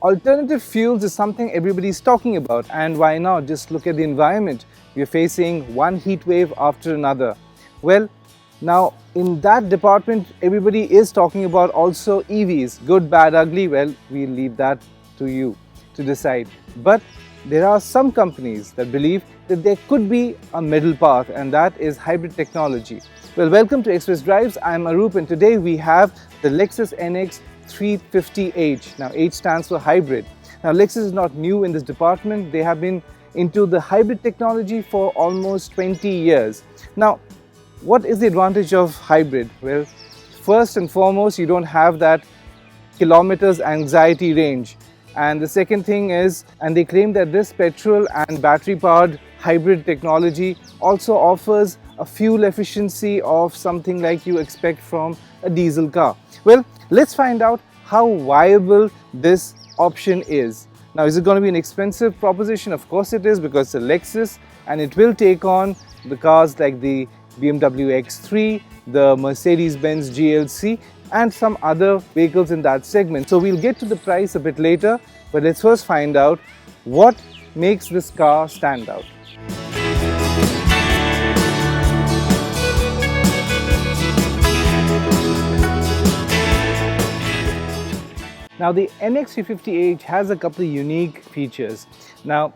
Alternative fuels is something everybody's talking about, and why not? Just look at the environment. We're facing one heat wave after another. Well, now in that department, everybody is talking about also EVs. Good, bad, ugly, well, we'll leave that to you to decide. But there are some companies that believe that there could be a middle path, and that is hybrid technology. Well, welcome to Express Drives. I'm Arup, and today we have the Lexus NX 350h. Now, H stands for hybrid. Now, Lexus is not new in this department. They have been into the hybrid technology for almost 20 years. Now, what is the advantage of hybrid? Well, first and foremost, you don't have that kilometers anxiety range. And the second thing is, and they claim that this petrol and battery powered hybrid technology also offers a fuel efficiency of something like you expect from a diesel car. Well, let's find out how viable this option is. Now, is it going to be an expensive proposition? Of course it is, because it's a Lexus and it will take on the cars like the BMW X3, the Mercedes-Benz GLC and some other vehicles in that segment. So we'll get to the price a bit later, but let's first find out what makes this car stand out. Now, the NX350h has a couple of unique features. Now,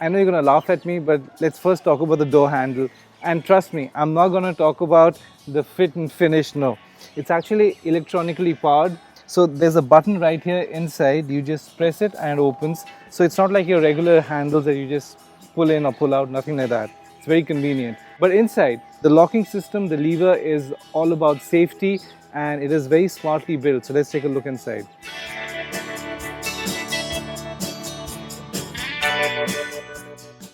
I know you're going to laugh at me, but let's first talk about the door handle. And trust me, I'm not going to talk about the fit and finish, no. It's actually electronically powered. So there's a button right here inside. You just press it and it opens. So it's not like your regular handles that you just pull in or pull out, nothing like that. It's very convenient. But inside, the locking system, the lever is all about safety and it is very smartly built. So let's take a look inside.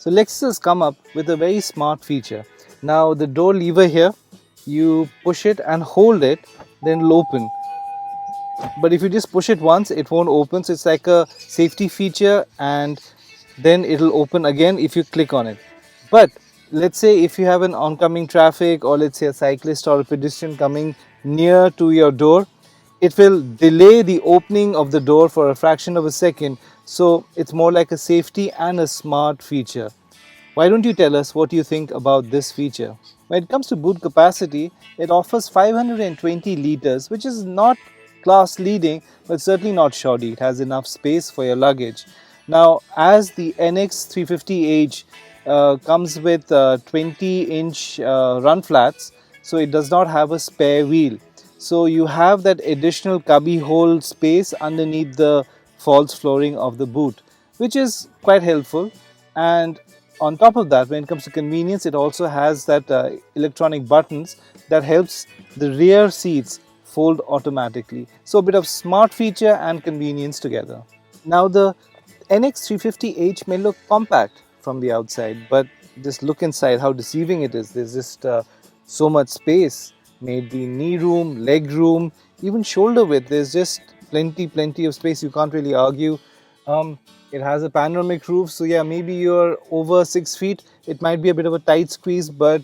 So Lexus has come up with a very smart feature. Now the door lever here, you push it and hold it, then it'll open. But if you just push it once, it won't open. So it's like a safety feature and then it'll open again if you click on it. But let's say if you have an oncoming traffic, or let's say a cyclist or a pedestrian coming near to your door, it will delay the opening of the door for a fraction of a second. So it's more like a safety and a smart feature. Why don't you tell us what you think about this feature? When it comes to boot capacity, it offers 520 liters, which is not class leading, but certainly not shoddy. It has enough space for your luggage. Now, as the NX 350h comes with 20-inch run flats, so it does not have a spare wheel. So you have that additional cubby hole space underneath the false flooring of the boot, which is quite helpful. And on top of that, when it comes to convenience, it also has that electronic buttons that helps the rear seats fold automatically. So a bit of smart feature and convenience together. Now the NX 350h may look compact from the outside, but just look inside how deceiving it is. There's just so much space, maybe knee room, leg room, even shoulder width. There's just plenty of space. You can't really argue. It has a panoramic roof, so yeah, maybe you're over 6 feet. It might be a bit of a tight squeeze, but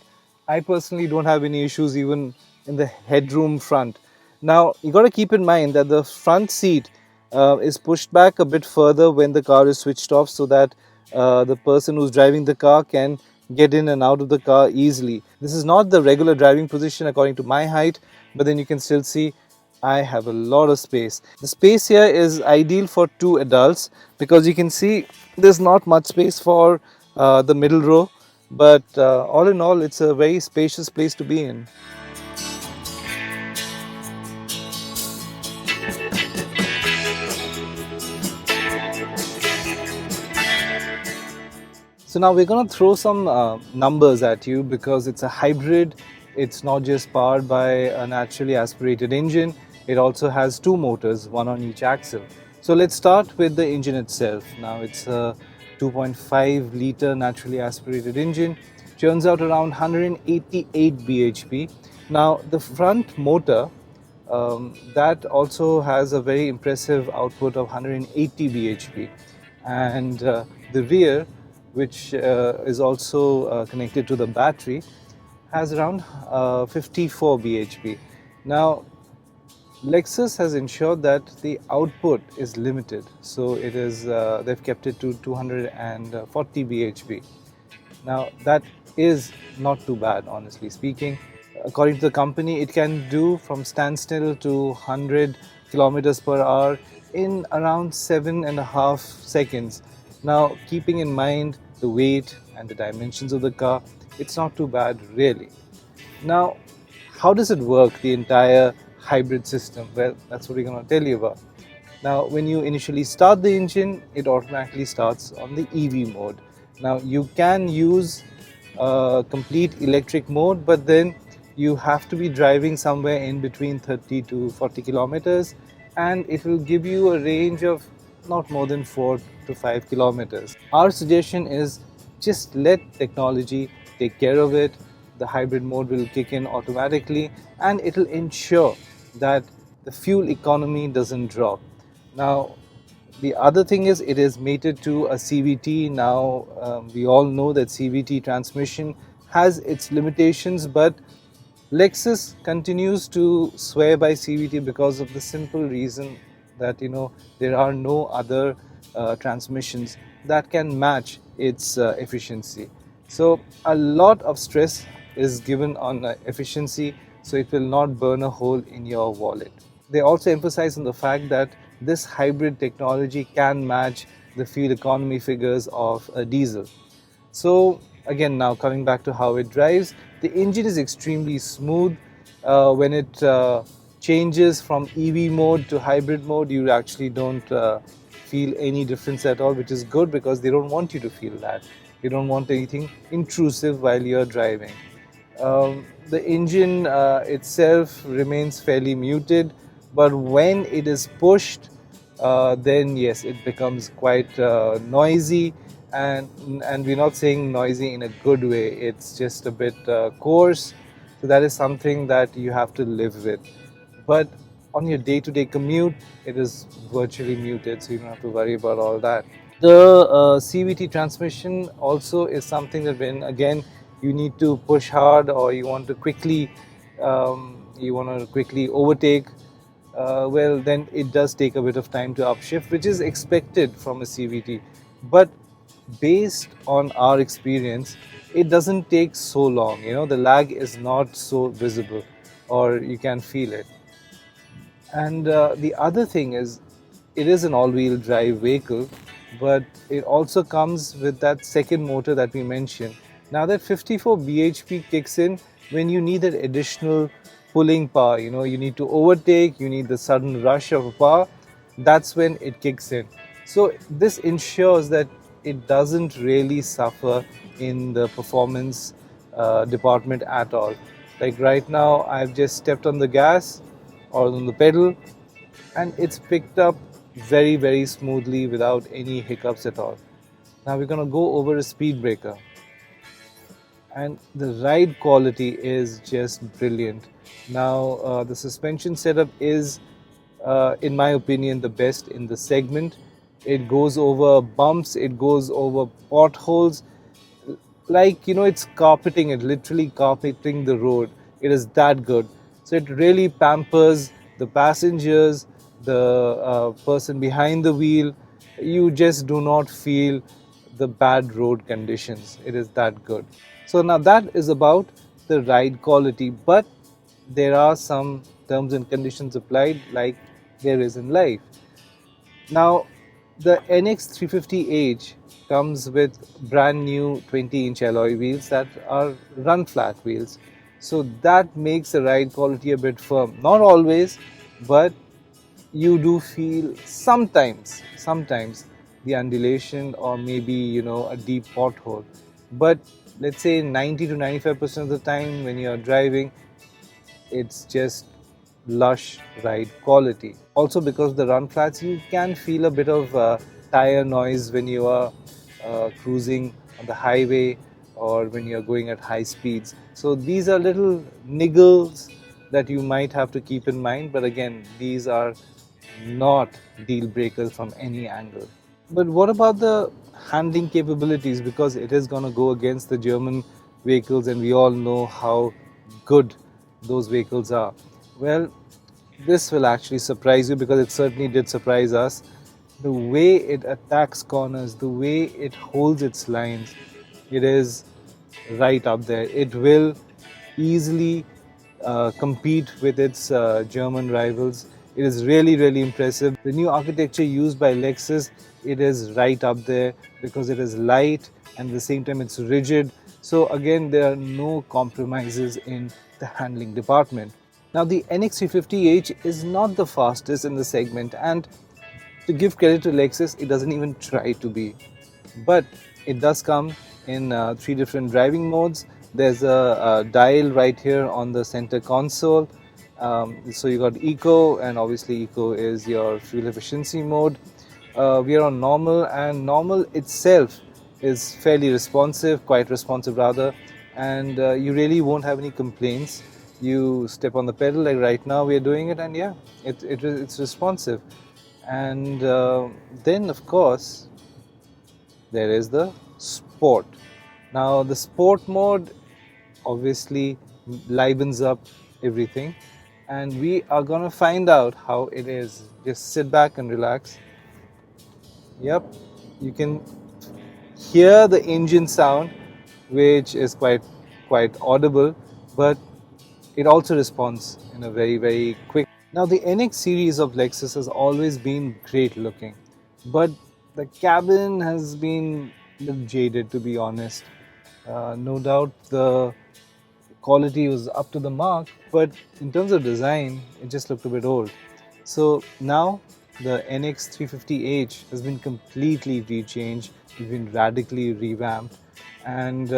I personally don't have any issues even in the headroom front. Now, you got to keep in mind that the front seat is pushed back a bit further when the car is switched off, so that the person who's driving the car can get in and out of the car easily. This is not the regular driving position according to my height, but then you can still see I have a lot of space. The space here is ideal for 2 adults because you can see there's not much space for the middle row, but all in all, it's a very spacious place to be in. So now we're going to throw some numbers at you because it's a hybrid. It's not just powered by a naturally aspirated engine. It also has 2 motors, one on each axle. So let's start with the engine itself. Now it's a 2.5 litre naturally aspirated engine. Churns out around 188 bhp. Now the front motor, that also has a very impressive output of 180 bhp. And the rear, which is also connected to the battery, has around 54 bhp. Now, Lexus has ensured that the output is limited, so it is they've kept it to 240 bhp. Now that is not too bad, honestly speaking. According to the company, it can do from standstill to 100 kilometers per hour in around 7.5 seconds. Now, keeping in mind the weight and the dimensions of the car, it's not too bad, really. Now, how does it work, the entire hybrid system? Well, that's what we're going to tell you about. Now, when you initially start the engine, it automatically starts on the EV mode. Now, you can use complete electric mode, but then you have to be driving somewhere in between 30 to 40 kilometers, and it will give you a range of not more than 4 to 5 kilometers. Our suggestion is just let technology take care of it. The hybrid mode will kick in automatically, and it will ensure that the fuel economy doesn't drop. Now, the other thing is it is mated to a CVT. Now, we all know that CVT transmission has its limitations, but Lexus continues to swear by CVT because of the simple reason that there are no other transmissions that can match its efficiency. So a lot of stress is given on efficiency, so it will not burn a hole in your wallet. They also emphasize on the fact that this hybrid technology can match the fuel economy figures of a diesel. So again, now coming back to how it drives, the engine is extremely smooth. When it changes from EV mode to hybrid mode, you actually don't feel any difference at all, which is good because they don't want you to feel that. You don't want anything intrusive while you're driving. The engine itself remains fairly muted, but when it is pushed, then yes, it becomes quite noisy, and we're not saying noisy in a good way. It's just a bit coarse, so that is something that you have to live with. But on your day-to-day commute, it is virtually muted, so you don't have to worry about all that. The CVT transmission also is something that when again you need to push hard or you want to quickly overtake, well, then it does take a bit of time to upshift, which is expected from a CVT. But based on our experience, it doesn't take so long. The lag is not so visible, or you can feel it. And the other thing is, it is an all-wheel drive vehicle, but it also comes with that second motor that we mentioned. Now that 54 bhp kicks in when you need that additional pulling power. You need to overtake, you need the sudden rush of power. That's when it kicks in. So this ensures that it doesn't really suffer in the performance department at all. Like right now, I've just stepped on the gas or on the pedal, and it's picked up very, very smoothly without any hiccups at all. Now we're going to go over a speed breaker, and the ride quality is just brilliant. Now the suspension setup is, in my opinion, the best in the segment. It goes over bumps, it goes over potholes, like it's carpeting it, literally carpeting the road. It is that good. So it really pampers the passengers, the person behind the wheel. You just do not feel the bad road conditions. It is that good. So now that is about the ride quality, but there are some terms and conditions applied, like there is in life. Now, the NX 350h comes with brand new 20-inch alloy wheels that are run flat wheels. So that makes the ride quality a bit firm. Not always, but you do feel sometimes the undulation, or maybe a deep pothole. But let's say 90 to 95% of the time when you're driving, it's just lush ride quality. Also, because of the run flats, you can feel a bit of tire noise when you are cruising on the highway or when you're going at high speeds. So these are little niggles that you might have to keep in mind, but again, these are not deal breakers from any angle. But what about the handling capabilities? Because it is going to go against the German vehicles, and we all know how good those vehicles are. Well, This will actually surprise you because it certainly did surprise us. The way it attacks corners, the way it holds its lines, it is right up there. It will easily compete with its German rivals. It is really, really impressive. The new architecture used by Lexus, it is right up there because it is light and at the same time it's rigid. So again, there are no compromises in the handling department. Now the NX350H is not the fastest in the segment, and to give credit to Lexus, it doesn't even try to be. But it does come in three different driving modes. There's a dial right here on the center console. So you got eco, and obviously eco is your fuel efficiency mode. We are on normal, and normal itself is fairly responsive, quite responsive rather, and you really won't have any complaints. You step on the pedal like right now we are doing it, and yeah, it's responsive. And then of course there is the sport. Now the sport mode obviously livens up everything, and we are gonna find out how it is. Just sit back and relax. Yep, you can hear the engine sound, which is quite audible, but it also responds in a very quick. Now the NX series of Lexus has always been great looking, but the cabin has been a little jaded, to be honest. No doubt the quality was up to the mark, but in terms of design, it just looked a bit old. So now the NX 350H has been completely rechanged, it's been radically revamped, and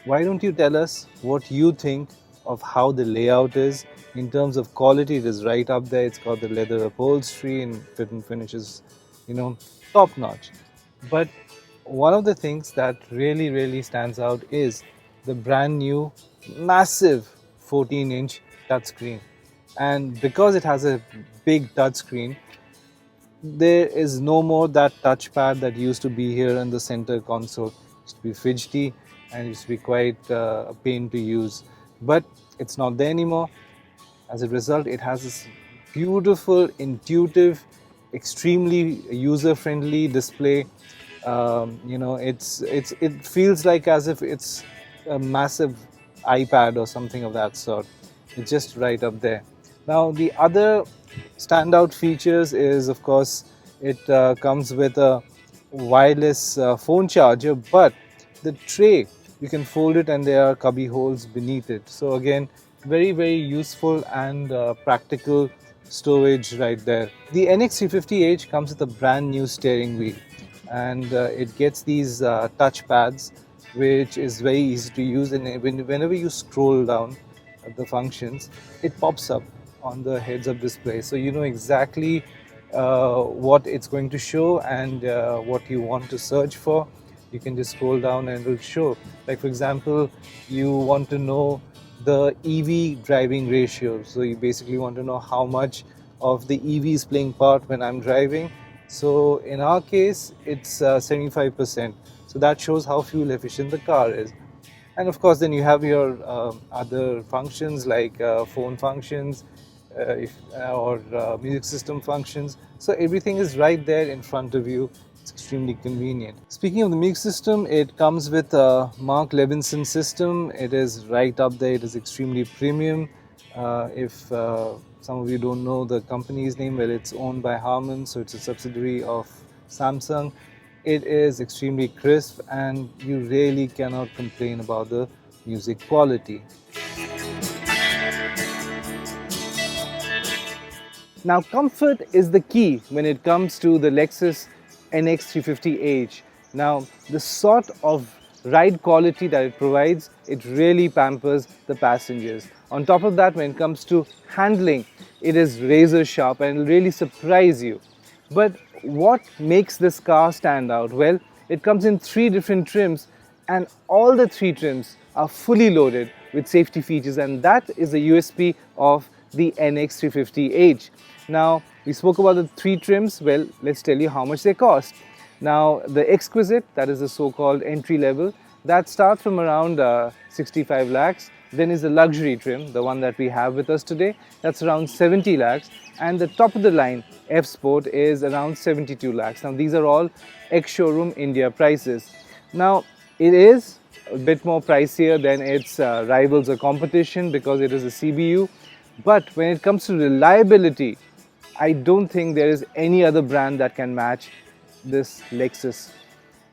why don't you tell us what you think of how the layout is? In terms of quality, it is right up there. It's got the leather upholstery and fit and finish is, top notch. But one of the things that really stands out is the brand new massive 14-inch touchscreen. And because it has a big touchscreen, there is no more that touchpad that used to be here in the center console. It used to be fidgety and it used to be quite a pain to use. But it's not there anymore. As a result, it has this beautiful, intuitive, extremely user-friendly display. It feels like as if it's a massive iPad or something of that sort. It's just right up there. Now, the other standout features is, of course, it comes with a wireless phone charger, but the tray, you can fold it and there are cubby holes beneath it. So again, very useful and practical storage right there. The NX350H comes with a brand new steering wheel, and it gets these touch pads, which is very easy to use, and whenever you scroll down the functions, it pops up on the heads-up display, so you know exactly what it's going to show and what you want to search for. You can just scroll down and it will show. Like for example, you want to know the EV driving ratio, so you basically want to know how much of the EV is playing part when I'm driving. So in our case, it's 75%. So that shows how fuel efficient the car is. And of course, then you have your other functions like phone functions or music system functions. So everything is right there in front of you. It's extremely convenient. Speaking of the music system, it comes with a Mark Levinson system. It is right up there. It is extremely premium. If some of you don't know the company's name, well, it's owned by Harman, so it's a subsidiary of Samsung. It is extremely crisp and you really cannot complain about the music quality. Now, comfort is the key when it comes to the Lexus NX350H. Now, the sort of ride quality that it provides, it really pampers the passengers. On top of that, when it comes to handling, it is razor sharp and will really surprise you. But what makes this car stand out? Well, it comes in 3 different trims, and all the 3 trims are fully loaded with safety features, and that is the USP of the NX350H. Now, we spoke about the 3 trims. Well, let's tell you how much they cost. Now, the Exquisite, that is the so-called entry level, that starts from around 65 lakhs. Then is the luxury trim, the one that we have with us today. That's around 70 lakhs. And the top of the line F Sport is around 72 lakhs. Now these are all ex-showroom India prices. Now it is a bit more pricier than its rivals or competition because it is a CBU. But when it comes to reliability, I don't think there is any other brand that can match this Lexus.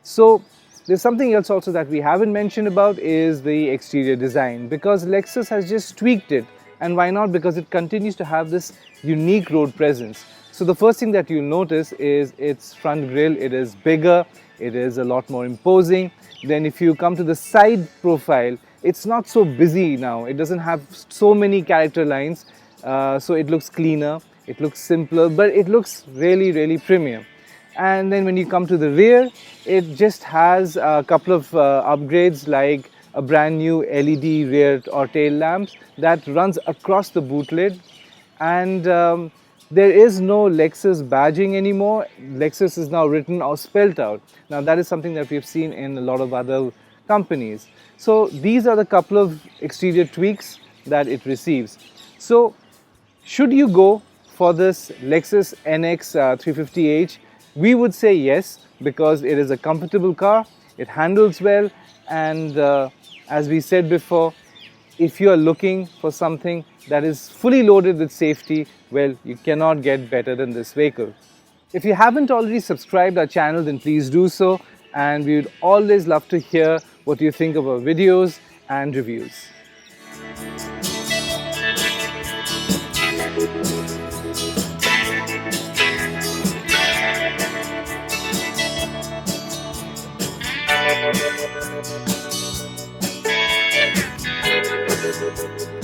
So there's something else also that we haven't mentioned about is the exterior design, because Lexus has just tweaked it. And why not? Because it continues to have this unique road presence. So the first thing that you'll notice is its front grille. It is bigger, it is a lot more imposing. Then if you come to the side profile, it's not so busy now. It doesn't have so many character lines, so it looks cleaner, it looks simpler, but it looks really, really premium. And then when you come to the rear, it just has a couple of upgrades, like a brand new LED rear or tail lamps that runs across the boot lid. And there is no Lexus badging anymore. Lexus is now written or spelled out. Now that is something that we've seen in a lot of other companies. So these are the couple of exterior tweaks that it receives. So should you go for this Lexus NX 350h? We would say yes, because it is a comfortable car, it handles well, and as we said before, if you are looking for something that is fully loaded with safety, well, you cannot get better than this vehicle. If you haven't already subscribed our channel, then please do so, and we would always love to hear what you think of our videos and reviews. Thank you.